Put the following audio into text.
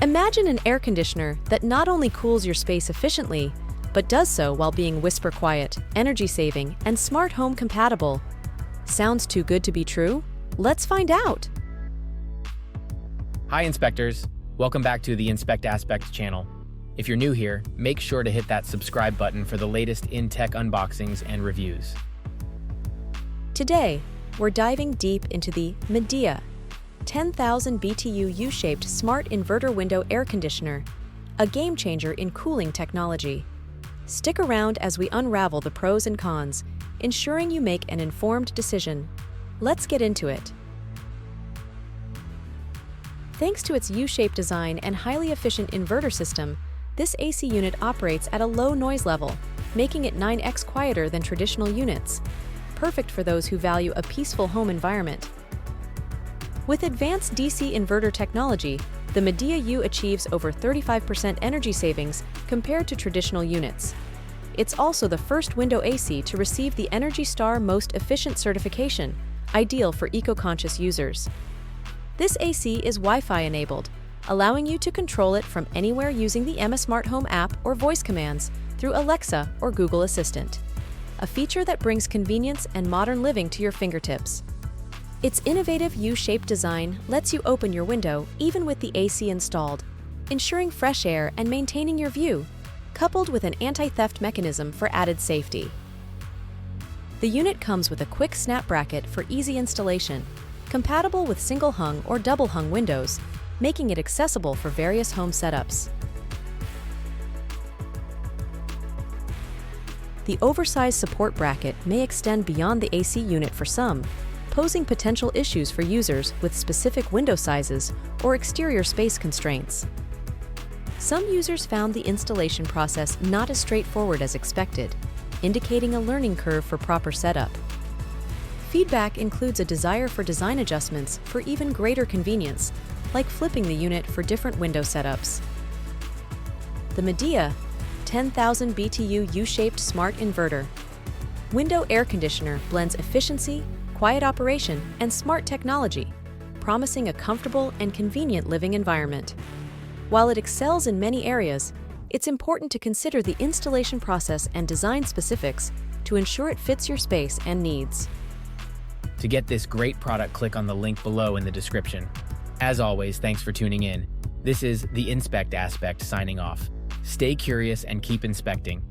Imagine an air conditioner that not only cools your space efficiently, but does so while being whisper quiet, energy-saving, and smart home compatible. Sounds too good to be true? Let's find out! Hi inspectors, welcome back to the Inspect Aspect channel. If you're new here, make sure to hit that subscribe button for the latest in-tech unboxings and reviews. Today, we're diving deep into the Midea 10,000 BTU U-Shaped Smart Inverter Window Air Conditioner, a game-changer in cooling technology. Stick around as we unravel the pros and cons, ensuring you make an informed decision. Let's get into it. Thanks to its U-shaped design and highly efficient inverter system, this AC unit operates at a low noise level, making it 9x quieter than traditional units, perfect for those who value a peaceful home environment. With advanced DC inverter technology, the Midea U achieves over 35% energy savings compared to traditional units. It's also the first window AC to receive the Energy Star Most Efficient certification, ideal for eco-conscious users. This AC is Wi-Fi enabled, allowing you to control it from anywhere using the Emma Smart Home app or voice commands through Alexa or Google Assistant, a feature that brings convenience and modern living to your fingertips. Its innovative U-shaped design lets you open your window even with the AC installed, ensuring fresh air and maintaining your view, coupled with an anti-theft mechanism for added safety. The unit comes with a quick snap bracket for easy installation, compatible with single-hung or double-hung windows, making it accessible for various home setups. The oversized support bracket may extend beyond the AC unit for some, posing potential issues for users with specific window sizes or exterior space constraints. Some users found the installation process not as straightforward as expected, indicating a learning curve for proper setup. Feedback includes a desire for design adjustments for even greater convenience, like flipping the unit for different window setups. The Midea 10,000 BTU U-shaped Smart Inverter Window Air Conditioner blends efficiency, quiet operation, and smart technology, promising a comfortable and convenient living environment. While it excels in many areas, it's important to consider the installation process and design specifics to ensure it fits your space and needs. To get this great product, click on the link below in the description. As always, thanks for tuning in. This is the Inspect Aspect signing off. Stay curious and keep inspecting.